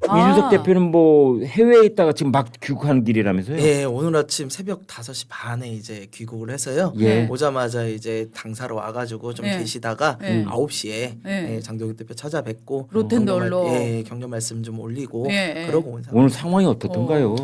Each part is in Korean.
이준석 대표는 뭐 해외에 있다가 지금 막 귀국하는 길이라면서요? 예, 오늘 아침 새벽 5시 반에 이제 귀국을 해서요. 예. 오자마자 이제 당사로 와가지고 좀 예. 계시다가 예. 9시에 예. 장동혁 대표 찾아뵙고 로텐더홀로. 격려 말씀 좀 올리고 예, 예. 그러고 온 상황. 오늘 상황이 어떻던가요?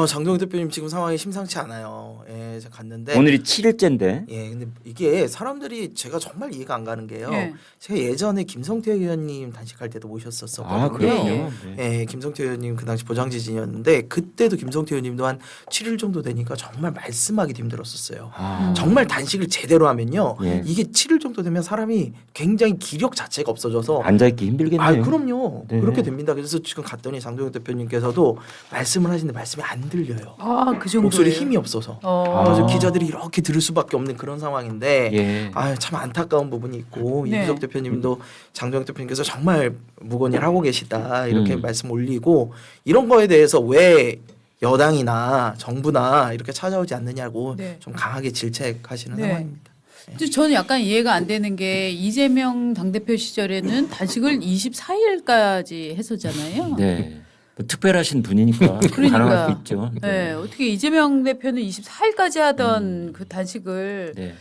장동혁 대표님 지금 상황이 심상치 않아요. 예, 제가 갔는데 오늘이 7일째인데. 예, 근데 이게 사람들이 제가 정말 이해가 안 가는 게요. 예. 제가 예전에 김성태 의원님 단식할 때도 모셨었거든요. 아, 그래요? 예. 네. 예, 김성태 의원님 그 당시 보장지진이었는데 그때도 김성태 의원님도 한 7일 정도 되니까 정말 말씀하기도 힘들었었어요. 아. 정말 단식을 제대로 하면요. 예. 이게 7일 정도 되면 사람이 굉장히 기력 자체가 없어져서 앉아있기 힘들겠네요. 그럼요. 네. 그렇게 됩니다. 그래서 지금 갔더니 장동혁 대표님께서도 말씀을 하시는데 말씀이 안 들려요. 그 정도예요. 목소리 힘이 없어서. 그래서 아. 기자들이 이렇게 들을 수밖에 없는 그런 상황인데 예. 참 안타까운 부분이 있고 네. 이준석 대표님도 장동혁 대표님께서 정말 무거운 일 하고 계시다 이렇게 말씀 올리고 이런 거에 대해서 왜 여당이나 정부나 이렇게 찾아오지 않느냐고 네. 좀 강하게 질책하시는 네. 상황입니다. 근데 저는 약간 이해가 안 되는 게 이재명 당대표 시절에는 단식을 24일까지 했었잖아요. 네. 뭐 특별하신 분이니까 가능할 수 있죠. 네. 어떻게 이재명 대표는 24일까지 하던 그 단식을 네.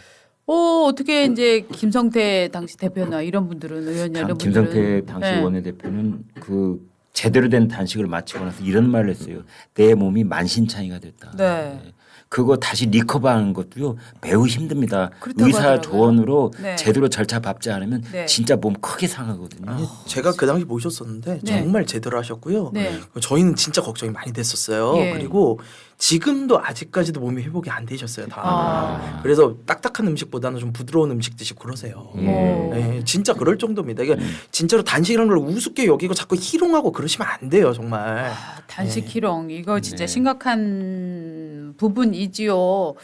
어떻게 이제 김성태 당시 대표나 이런 분들은 의원이나 이런 분들은 김성태 당시 네. 원내대표는 그 제대로 된 단식을 마치고 나서 이런 말을 했어요. 내 몸이 만신창이가 됐다. 네. 그거 다시 리커버하는 것도요 매우 힘듭니다. 그렇다고 의사 하더라고요. 조언으로 네. 제대로 절차 밟지 않으면 네. 진짜 몸 크게 상하거든요. 아니, 제가 그 당시 모셨었는데 네. 정말 제대로 하셨고요. 네. 저희는 진짜 걱정이 많이 됐었어요. 예. 그리고 지금도 아직까지도 몸이 회복이 안 되셨어요. 다. 아. 그래서 딱딱한 음식보다는 좀 부드러운 음식 드시고 그러세요. 예, 진짜 그럴 정도입니다. 이게 진짜로 단식이라는 걸 우습게 여기고 자꾸 희롱하고 그러시면 안 돼요, 정말. 단식 희롱 이거 진짜 네. 심각한 부분이지요.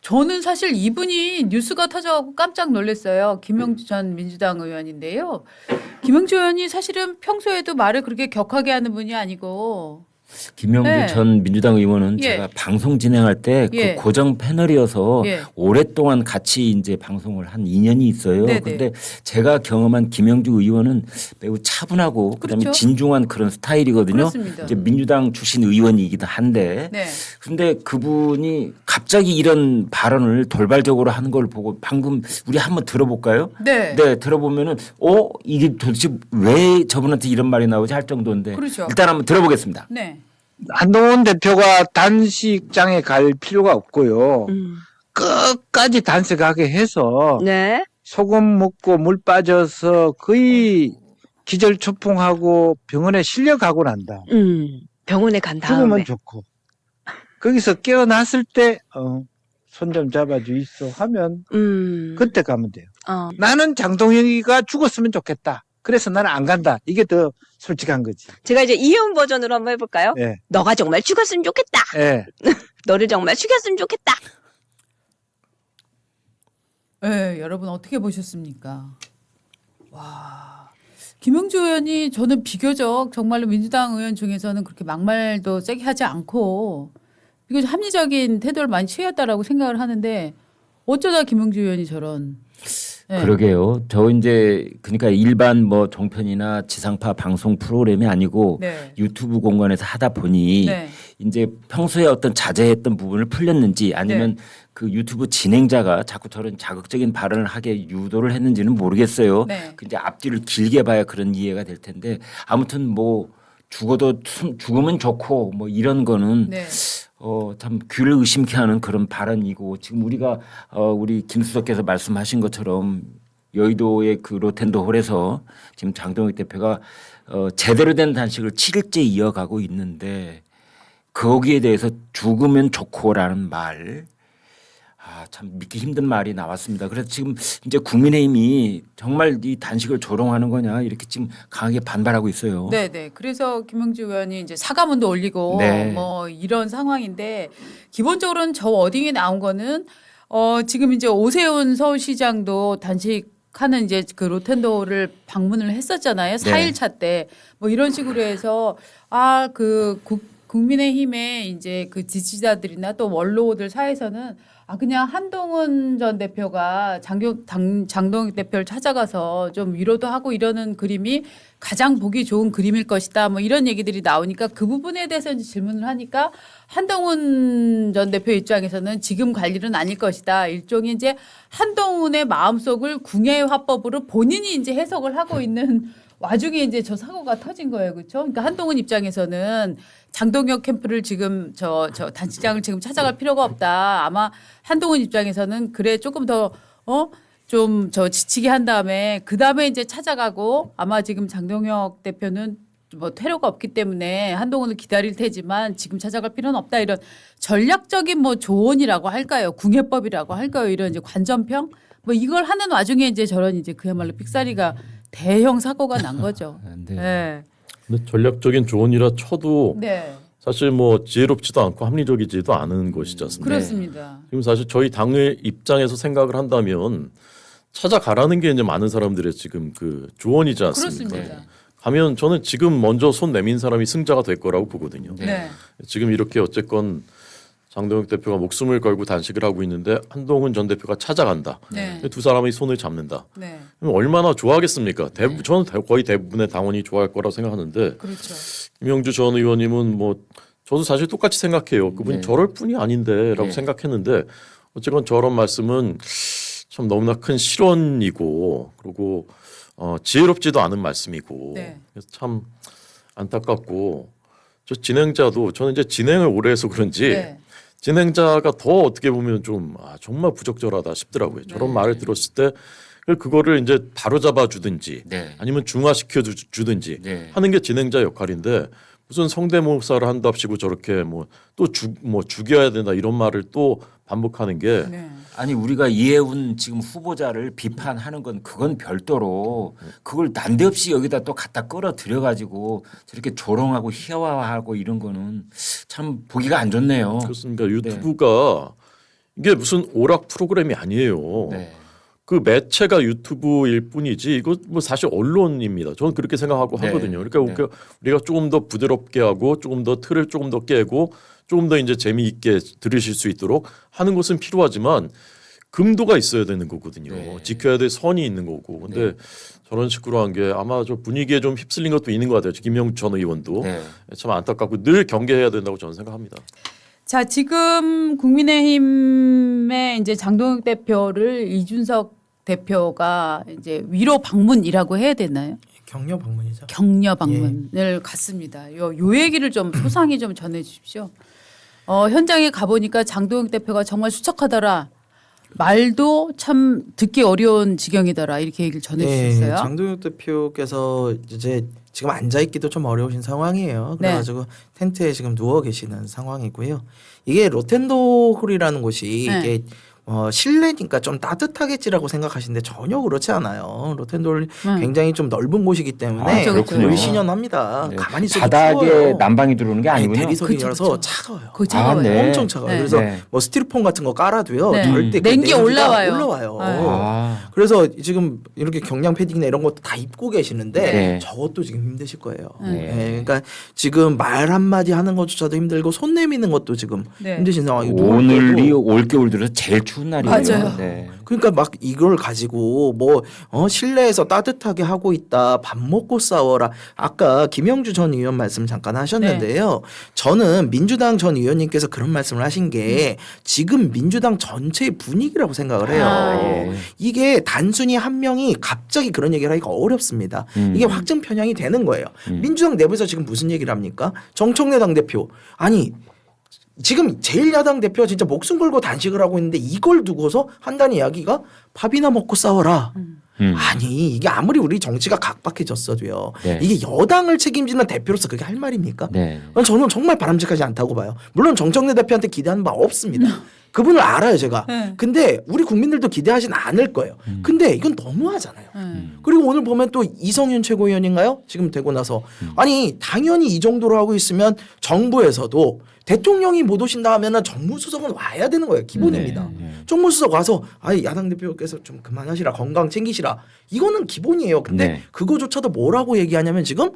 저는 사실 이분이 뉴스가 터져갖고 깜짝 놀랐어요. 김영주 전 민주당 의원인데요. 김영주 의원이 사실은 평소에도 말을 그렇게 격하게 하는 분이 아니고 김영주 네. 전 민주당 의원은 예. 제가 방송 진행할 때 그 예. 고정 패널이어서 예. 오랫동안 같이 이제 방송을 한 인연이 있어요. 네네. 그런데 제가 경험한 김영주 의원은 매우 차분하고 그다음에 그렇죠. 진중한 그런 스타일이거든요. 그렇습니다. 이제 민주당 출신 의원이기도 한데 네. 근데 그분이 갑자기 이런 발언을 돌발적으로 하는 걸 보고 방금 우리 한번 들어볼까요? 네. 네, 들어보면은 이게 도대체 왜 저분한테 이런 말이 나오지 할 정도인데 그렇죠. 일단 한번 들어보겠습니다. 네. 한동훈 대표가 단식장에 갈 필요가 없고요. 끝까지 단식하게 해서 네. 소금 먹고 물 빠져서 거의 기절초풍하고 병원에 실려가고 난다. 병원에 간 다음에. 죽으면 좋고. 거기서 깨어났을 때 손 좀 잡아주 있어 하면 그때 가면 돼요. 나는 장동혁이가 죽었으면 좋겠다. 그래서 나는 안 간다. 이게 더 솔직한 거지. 제가 이제 이혼 버전으로 한번 해볼까요? 예. 너가 정말 죽었으면 좋겠다. 예. 너를 정말 죽였으면 좋겠다. 네, 여러분 어떻게 보셨습니까? 와, 김영주 의원이 저는 비교적 정말로 민주당 의원 중에서는 그렇게 막말도 세게 하지 않고 비교적 합리적인 태도를 많이 취했다라고 생각을 하는데 어쩌다 김영주 의원이 저런. 네. 그러게요. 저 이제 그러니까 일반 뭐 종편이나 지상파 방송 프로그램이 아니고 네. 유튜브 공간에서 하다 보니 네. 이제 평소에 어떤 자제했던 부분을 풀렸는지 아니면 네. 그 유튜브 진행자가 자꾸 저런 자극적인 발언을 하게 유도를 했는지는 모르겠어요. 네. 그 이제 앞뒤를 길게 봐야 그런 이해가 될 텐데 아무튼 뭐 죽으면 좋고 뭐 이런 거는 네. 참 귀를 의심케 하는 그런 발언이고 지금 우리가 우리 김수석께서 말씀하신 것처럼 여의도의 그 로텐더홀에서 지금 장동혁 대표가 제대로 된 단식을 7일째 이어가고 있는데 거기에 대해서 죽으면 좋고라는 말. 참 믿기 힘든 말이 나왔습니다. 그래서 지금 이제 국민의힘이 정말 이 단식을 조롱하는 거냐 이렇게 지금 강하게 반발하고 있어요. 네, 네. 그래서 김영주 의원이 이제 사과문도 올리고 네. 뭐 이런 상황인데 기본적으로는 저 워딩이 나온 거는 지금 이제 오세훈 서울시장도 단식하는 이제 그 로텐더홀을 방문을 했었잖아요. 네. 4일차 때 뭐 이런 식으로 해서 국민의힘의 이제 그 지지자들이나 또 원로들 사이에서는 그냥 한동훈 전 대표가 장동혁 대표를 찾아가서 좀 위로도 하고 이러는 그림이 가장 보기 좋은 그림일 것이다. 뭐 이런 얘기들이 나오니까 그 부분에 대해서 이제 질문을 하니까 한동훈 전 대표 입장에서는 지금 갈 일은 아닐 것이다. 일종의 이제 한동훈의 마음속을 궁예의 화법으로 본인이 이제 해석을 하고 있는 와중에 이제 저 사고가 터진 거예요. 그렇죠? 그러니까 한동훈 입장에서는 장동혁 캠프를 지금 저 단식장을 지금 찾아갈 필요가 없다. 아마 한동훈 입장에서는 그래 조금 더 좀 저 지치게 한 다음에 그 다음에 이제 찾아가고 아마 지금 장동혁 대표는 뭐 퇴로가 없기 때문에 한동훈을 기다릴 테지만 지금 찾아갈 필요는 없다. 이런 전략적인 뭐 조언이라고 할까요? 궁예법이라고 할까요? 이런 이제 관전평 뭐 이걸 하는 와중에 이제 저런 이제 그야말로 삑사리가 대형 사고가 난 거죠. 네. 네. 근데 전략적인 조언이라 쳐도 네. 사실 뭐 지혜롭지도 않고 합리적이지도 않은 것이지 않습니까? 그렇습니다. 지금 사실 저희 당의 입장에서 생각을 한다면 찾아가라는 게 이제 많은 사람들의 지금 그 조언이지 않습니까? 그렇습니다. 가면 저는 지금 먼저 손 내민 사람이 승자가 될 거라고 보거든요. 네. 지금 이렇게 어쨌건 장동혁 대표가 목숨을 걸고 단식을 하고 있는데 한동훈 전 대표가 찾아간다. 네. 두 사람이 손을 잡는다. 네. 그럼 얼마나 좋아하겠습니까? 저는 거의 대부분의 당원이 좋아할 거라고 생각하는데 그렇죠. 김영주 전 의원님은 뭐 저도 사실 똑같이 생각해요. 그분이 네. 저럴 뿐이 아닌데라고 네. 생각했는데 어쨌건 저런 말씀은 참 너무나 큰 실언이고 그리고 지혜롭지도 않은 말씀이고 네. 그래서 참 안타깝고 저 진행자도 저는 이제 진행을 오래 해서 그런지 네. 진행자가 더 어떻게 보면 좀 정말 부적절하다 싶더라고요. 저런 네. 말을 들었을 때 그거를 이제 바로잡아 주든지 네. 아니면 중화시켜 주든지 네. 하는 게 진행자 역할인데 무슨 성대모사를 한답시고 저렇게 뭐 또 죽여야 된다 이런 말을 또 반복하는 게 네. 아니 우리가 이해운 지금 후보자를 비판하는 건 그건 별도로 그걸 난데없이 여기다 또 갖다 끌어들여 가지고 저렇게 조롱하고 희화화하고 이런 거는 참 보기가 안 좋네요. 그렇습니까? 유튜브가 이게 무슨 오락 프로그램이 아니에요. 네. 그 매체가 유튜브일 뿐이지 이거 뭐 사실 언론입니다. 저는 그렇게 생각하고 네. 하거든요. 그러니까 우리가 조금 더 부드럽게 하고 조금 더 틀을 조금 더 깨고 조금 더 이제 재미있게 들으실 수 있도록 하는 것은 필요하지만 금도가 있어야 되는 거거든요. 네. 지켜야 될 선이 있는 거고. 근데 저런 식으로 한 게 아마 저 분위기에 좀 휩쓸린 것도 있는 것 같아요. 김영주 전 의원도 네. 참 안타깝고 늘 경계해야 된다고 저는 생각합니다. 자, 지금 국민의힘의 이제 장동혁 대표를 이준석 대표가 이제 위로 방문이라고 해야 되나요? 격려 방문이죠. 격려 방문을 갔습니다. 요 얘기를 좀 소상히 좀 전해 주십시오. 현장에 가보니까 장동혁 대표가 정말 수척하더라. 말도 참 듣기 어려운 지경이더라. 이렇게 얘기를 전해 주셨어요. 장동혁 대표께서 이제 지금 앉아 있기도 좀 어려우신 상황이에요. 그래가지고 텐트에 지금 누워 계시는 상황이고요. 이게 로텐도홀이라는 곳이 네. 이게 실내니까 좀 따뜻하겠지라고 생각하시는데 전혀 그렇지 않아요. 로텐도홀 굉장히 좀 넓은 곳이기 때문에 그렇군요. 물신연합니다. 네. 가만히 있어도 바닥에 추워요. 난방이 들어오는 게 아니군요. 대리석이라서 그쵸. 차가워요. 거의 차가워요. 네. 엄청 차가워요. 네. 그래서 네. 뭐 스티로폼 같은 거 깔아도요. 네. 절대 그 냉기 냉기가 올라와요. 올라와요. 아. 그래서 지금 이렇게 경량 패딩이나 이런 것도 다 입고 계시는데 네. 저것도 지금 힘드실 거예요. 네. 네, 그러니까 지금 말 한마디 하는 것조차도 힘들고 손 내미는 것도 지금 네. 힘드신 상황이고 오늘이 올겨울 들어서 제일 추운 날이에요. 맞아요. 네. 그러니까 막 이걸 가지고 뭐 실내에서 따뜻하게 하고 있다. 밥 먹고 싸워라. 아까 김영주 전 의원 말씀 잠깐 하셨는데요. 저는 민주당 전 의원님께서 그런 말씀을 하신 게 지금 민주당 전체의 분위기라고 생각을 해요. 아, 예. 이게 단순히 한 명이 갑자기 그런 얘기를 하기가 어렵습니다. 이게 확증 편향이 되는 거예요. 민주당 내부에서 지금 무슨 얘기를 합니까? 정청래 당대표. 아니 지금 제1야당 대표가 진짜 목숨 걸고 단식을 하고 있는데 이걸 두고서 한다는 이야기가 밥이나 먹고 싸워라. 아니 이게 아무리 우리 정치가 각박해졌어도요. 네. 이게 여당을 책임지는 대표로서 그게 할 말입니까? 네. 저는 정말 바람직하지 않다고 봐요. 물론 정청래 대표한테 기대하는 바 없습니다. 그분을 알아요 제가. 네. 근데 우리 국민들도 기대하진 않을 거예요. 근데 이건 너무하잖아요. 그리고 오늘 보면 또 이성윤 최고위원인가요? 지금 되고 나서 아니 당연히 이 정도로 하고 있으면 정부에서도 대통령이 못 오신다 하면은 정무수석은 와야 되는 거예요. 기본입니다. 정무수석 와서 아이 야당 대표께서 좀 그만하시라 건강 챙기시라 이거는 기본이에요. 근데 네. 그거조차도 뭐라고 얘기하냐면 지금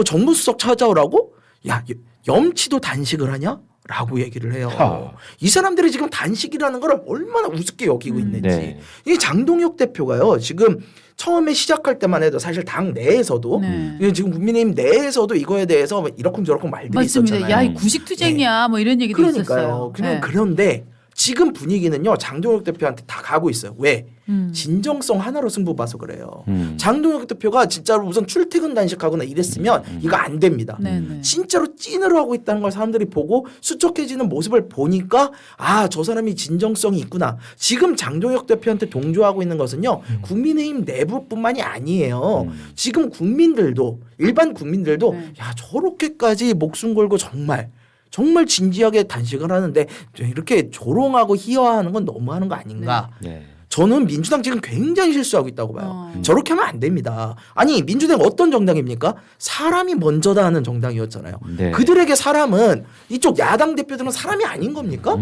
정무수석 찾아오라고 야 염치도 단식을 하냐? 라고 얘기를 해요. 하. 이 사람들이 지금 단식이라는 걸 얼마나 우습게 여기고 있는지. 네. 이 장동혁 대표가요. 지금 처음에 시작할 때만 해도 사실 당 내에서도 네. 이게 지금 국민의힘 내에서도 이거에 대해서 이러쿵저러쿵 말들이 맞습니다. 있었잖아요. 야, 이 구식투쟁이야. 뭐 이런 얘기도 있었어요. 그러니까요. 네. 그런데 지금 분위기는요. 장동혁 대표한테 다 가고 있어요. 왜? 진정성 하나로 승부 봐서 그래요. 장동혁 대표가 진짜로 우선 출퇴근 단식하거나 이랬으면 이거 안 됩니다. 네네. 진짜로 찐으로 하고 있다는 걸 사람들이 보고 수척해지는 모습을 보니까 아, 저 사람이 진정성이 있구나. 지금 장동혁 대표한테 동조하고 있는 것은요. 국민의힘 내부뿐만이 아니에요. 지금 국민들도 일반 국민들도 네. 야, 저렇게까지 목숨 걸고 정말 진지하게 단식을 하는데 이렇게 조롱하고 희화하는 건 너무하는 거 아닌가. 네. 저는 민주당 지금 굉장히 실수하고 있다고 봐요. 저렇게 하면 안 됩니다. 아니 민주당 어떤 정당입니까? 사람이 먼저다 하는 정당이었잖아요. 네. 그들에게 사람은 이쪽 야당 대표들은 사람이 아닌 겁니까?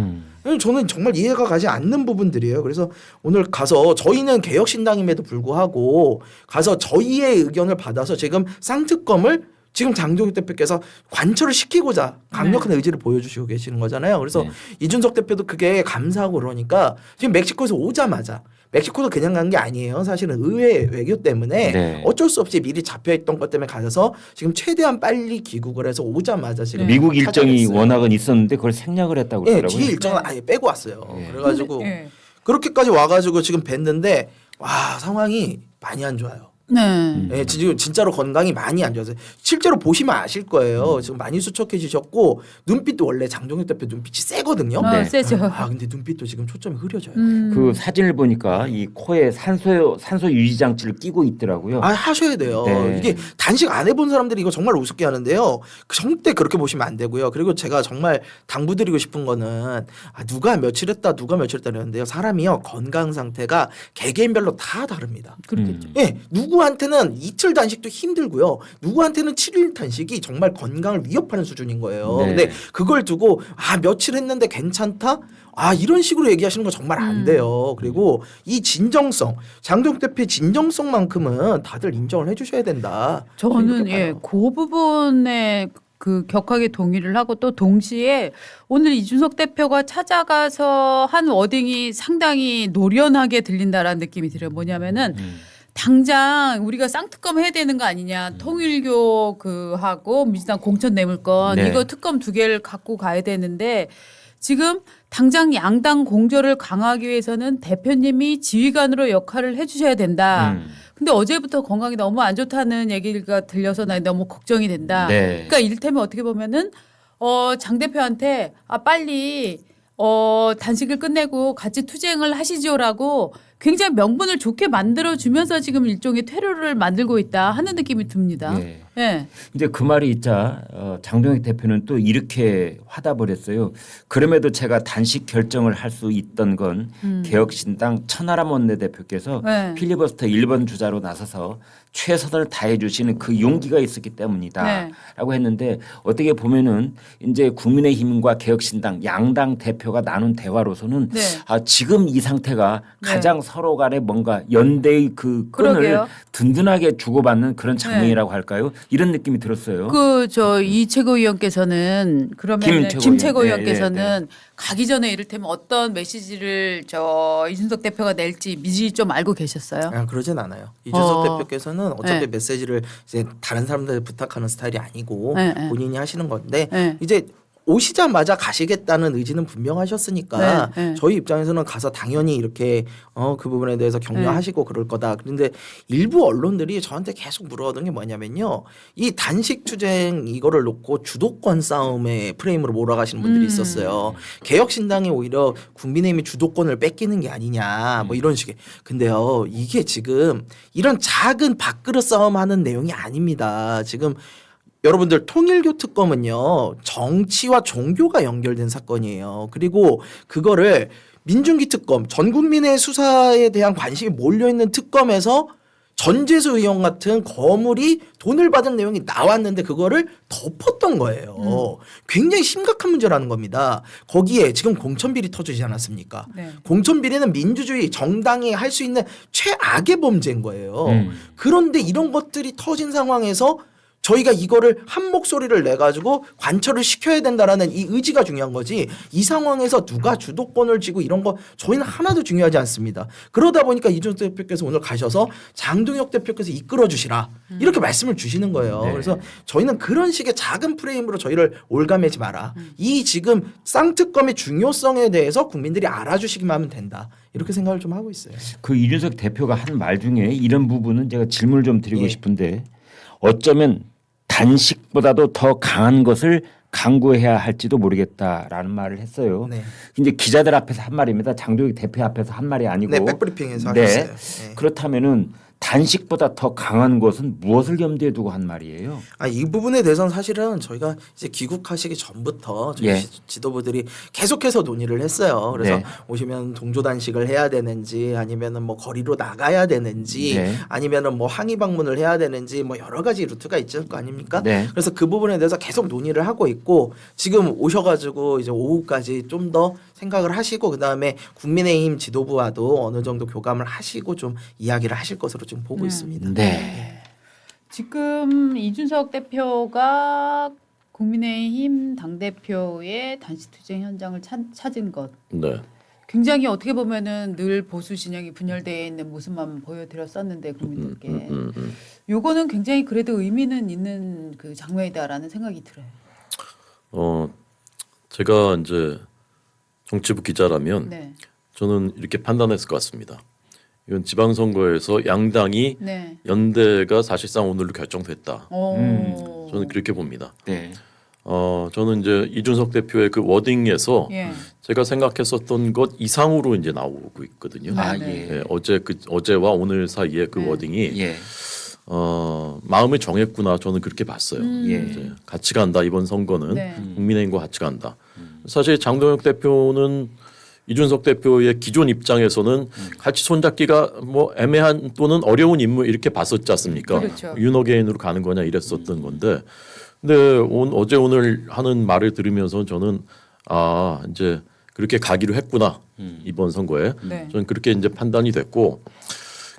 저는 정말 이해가 가지 않는 부분들이에요. 그래서 오늘 가서 저희는 개혁신당임에도 불구하고 가서 저희의 의견을 받아서 지금 쌍특검을 지금 장동혁 대표께서 관철을 시키고자 강력한 의지를 보여주시고 계시는 거잖아요. 그래서 네. 이준석 대표도 그게 감사하고 그러니까 지금 멕시코에서 오자마자 멕시코도 그냥 간 게 아니에요. 사실은 의회 외교 때문에 네. 어쩔 수 없이 미리 잡혀있던 것 때문에 가셔서 지금 최대한 빨리 귀국을 해서 오자마자 지금 미국 일정이 찾아냈어요. 워낙은 있었는데 그걸 생략을 했다고 예, 그러더라고요. 뒤에 일정은 아예 빼고 왔어요. 네. 그래가지고 네. 그렇게까지 와가지고 지금 뵀는데 와 상황이 많이 안 좋아요. 네. 예, 지금 진짜로 건강이 많이 안 좋아서 실제로 보시면 아실 거예요. 지금 많이 수척해지셨고 눈빛도 원래 장동혁 대표 눈빛이 세거든요. 어, 네. 세죠. 아 근데 눈빛도 지금 초점이 흐려져요. 그 사진을 보니까 이 코에 산소 유지 장치를 끼고 있더라고요. 아 하셔야 돼요. 네. 이게 단식 안 해본 사람들이 이거 정말 우습게 하는데요. 절대 그렇게 보시면 안 되고요. 그리고 제가 정말 당부드리고 싶은 거는 누가 며칠 했다 이러는데요. 사람이요 건강 상태가 개개인별로 다 다릅니다. 그렇겠죠. 예, 누구한테는 이틀 단식도 힘들고요. 누구한테는 7일 단식이 정말 건강을 위협하는 수준인 거예요. 네. 근데 그걸 두고 며칠 했는데 괜찮다? 이런 식으로 얘기하시는 거 정말 안 돼요. 그리고 이 진정성, 장동혁 대표의 진정성만큼은 다들 인정을 해주셔야 된다. 저는 이렇게 예, 봐요. 그 부분에 그 격하게 동의를 하고 또 동시에 오늘 이준석 대표가 찾아가서 한 워딩이 상당히 노련하게 들린다라는 느낌이 들어요. 뭐냐면은 당장 우리가 쌍특검 해야 되는 거 아니냐. 통일교 하고 민주당 공천 뇌물건 네. 이거 특검 2개를 갖고 가야 되는데 지금 당장 양당 공조를 강화하기 위해서는 대표님이 지휘관으로 역할을 해주셔야 된다. 근데 어제부터 건강이 너무 안 좋다는 얘기가 들려서 나 너무 걱정이 된다. 네. 그러니까 이를테면 어떻게 보면은 장 대표한테 빨리 단식을 끝내고 같이 투쟁을 하시죠라고 굉장히 명분을 좋게 만들어 주면서 지금 일종의 퇴로를 만들고 있다 하는 느낌이 듭니다. 네. 예. 이제 그 말이 있자 장동혁 대표는 또 이렇게 화답을 했어요. 그럼에도 제가 단식 결정을 할 수 있던 건 개혁신당 천하람 원내대표께서 네. 필리버스터 1번 주자로 나서서 최선을 다해 주시는 그 용기가 있었기 때문이다 네. 라고 했는데 어떻게 보면은 이제 국민의힘과 개혁신당 양당 대표가 나눈 대화로서는 네. 지금 이 상태가 네. 가장 서로 간에 뭔가 연대의 그 끈을 그러게요. 든든하게 주고받는 그런 장면이라고 할까요? 이런 느낌이 들었어요. 이 최고위원께서는 그러면 김 최고위원께서는 가기 전에 이를테면 어떤 메시지를 이준석 대표가 낼지 미리 좀 알고 계셨어요? 그러진 않아요. 이준석 어. 대표께서는 어차피 네. 메시지를 이제 다른 사람들한테 부탁하는 스타일이 아니고 네, 네. 본인이 하시는 건데 네. 이제 오시자마자 가시겠다는 의지는 분명하셨으니까 네, 네. 저희 입장에서는 가서 당연히 이렇게 그 부분에 대해서 격려하시고 그럴 거다. 그런데 일부 언론들이 저한테 계속 물어오던 게 뭐냐면요. 이 단식 투쟁 이거를 놓고 주도권 싸움의 프레임으로 몰아가시는 분들이 있었어요. 개혁신당이 오히려 국민의힘이 주도권을 뺏기는 게 아니냐 뭐 이런 식의. 근데요. 이게 지금 이런 작은 밥그릇 싸움하는 내용이 아닙니다. 지금 여러분들 통일교 특검은요 정치와 종교가 연결된 사건이에요. 그리고 그거를 민중기 특검 전 국민의 수사에 대한 관심이 몰려있는 특검에서 전재수 의원 같은 거물이 돈을 받은 내용이 나왔는데 그거를 덮었던 거예요. 굉장히 심각한 문제라는 겁니다. 거기에 지금 공천비리 터지지 않았습니까? 네. 공천비리는 민주주의 정당이 할 수 있는 최악의 범죄인 거예요. 그런데 이런 것들이 터진 상황에서 저희가 이거를 한 목소리를 내 가지고 관철을 시켜야 된다라는 이 의지가 중요한 거지. 이 상황에서 누가 주도권을 쥐고 이런 거 저희는 하나도 중요하지 않습니다. 그러다 보니까 이준석 대표께서 오늘 가셔서 장동혁 대표께서 이끌어 주시라 이렇게 말씀을 주시는 거예요. 네. 그래서 저희는 그런 식의 작은 프레임으로 저희를 올가매지 마라. 이 지금 쌍특검의 중요성에 대해서 국민들이 알아주시기만 하면 된다. 이렇게 생각을 좀 하고 있어요. 그 이준석 대표가 한 말 중에 이런 부분은 제가 질문을 좀 드리고 예. 싶은데 어쩌면 단식보다도 더 강한 것을 강구해야 할지도 모르겠다라는 말을 했어요. 네. 이제 기자들 앞에서 한 말입니다. 장동혁 대표 앞에서 한 말이 아니고. 네, 백브리핑에서 네. 하셨어요. 네. 그렇다면은 단식보다 더 강한 것은 무엇을 염두에 두고 한 말이에요? 이 부분에 대해서는 사실은 저희가 이제 귀국하시기 전부터 저희 예. 지도부들이 계속해서 논의를 했어요. 그래서 네. 오시면 동조 단식을 해야 되는지 아니면은 뭐 거리로 나가야 되는지 네. 아니면은 뭐 항의 방문을 해야 되는지 뭐 여러 가지 루트가 있을 거 아닙니까? 네. 그래서 그 부분에 대해서 계속 논의를 하고 있고 지금 오셔가지고 이제 오후까지 좀 더 생각을 하시고 그 다음에 국민의힘 지도부와도 어느 정도 교감을 하시고 좀 이야기를 하실 것으로 지금 보고 있습니다. 네. 지금 이준석 대표가 국민의힘 당대표의 단식투쟁 현장을 찾은 것 네. 굉장히 어떻게 보면은 늘 보수 진영이 분열되어 있는 모습만 보여드렸었는데 국민들께 요거는 굉장히 그래도 의미는 있는 그 장면이다라는 생각이 들어요. 제가 이제 정치부 기자라면 네. 저는 이렇게 판단했을 것 같습니다. 이건 지방선거에서 양당이 네. 연대가 사실상 오늘로 결정됐다. 오. 저는 그렇게 봅니다. 네. 저는 이제 이준석 대표의 그 워딩에서 예. 제가 생각했었던 것 이상으로 이제 나오고 있거든요. 네, 아, 네. 예. 예, 어제와 오늘 사이에 그 네. 워딩이 예. 마음을 정했구나 저는 그렇게 봤어요. 예. 이제 같이 간다 이번 선거는 네. 국민의힘과 같이 간다. 사실 장동혁 대표는 이준석 대표의 기존 입장에서는 같이 손잡기가 뭐 애매한 또는 어려운 인물 이렇게 봤었지 않습니까? 그렇죠. 윤호개인으로 가는 거냐 이랬었던 건데, 근데 어제 오늘 하는 말을 들으면서 저는 이제 그렇게 가기로 했구나 이번 선거에 네. 저는 그렇게 이제 판단이 됐고,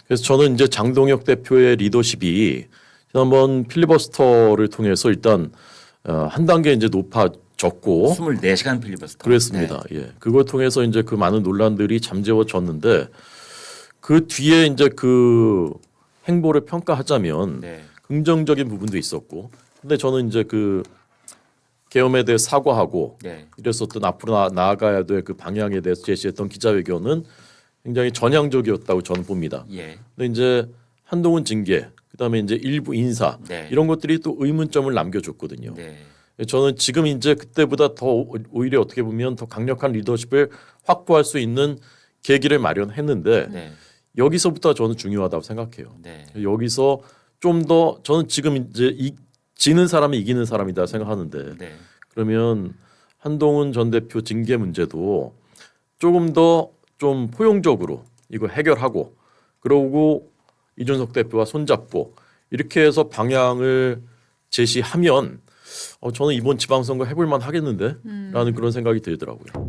그래서 저는 이제 장동혁 대표의 리더십이 지난번 필리버스터를 통해서 일단 한 단계 이제 높아졌고 24시간 필리버스터. 그랬습니다. 예. 그걸 통해서 이제 그 많은 논란들이 잠재워졌는데 그 뒤에 이제 그 행보를 평가하자면 네. 긍정적인 부분도 있었고, 근데 저는 이제 그 계엄에 대해 사과하고 네. 이랬었던 앞으로 나아가야 될 그 방향에 대해서 제시했던 기자회견은 굉장히 전향적이었다고 저는 봅니다. 예. 근데 이제 한동훈 징계, 그다음에 이제 일부 인사 네. 이런 것들이 또 의문점을 남겨줬거든요. 네. 저는 지금 이제 그때보다 더 오히려 어떻게 보면 더 강력한 리더십을 확보할 수 있는 계기를 마련했는데 네. 여기서부터 저는 중요하다고 생각해요. 네. 여기서 좀 더 저는 지금 이제 지는 사람이 이기는 사람이다 생각하는데 네. 그러면 한동훈 전 대표 징계 문제도 조금 더 좀 포용적으로 이거 해결하고 그러고 이준석 대표와 손잡고 이렇게 해서 방향을 제시하면 저는 이번 지방선거 해볼만 하겠는데 라는 그런 생각이 들더라고요.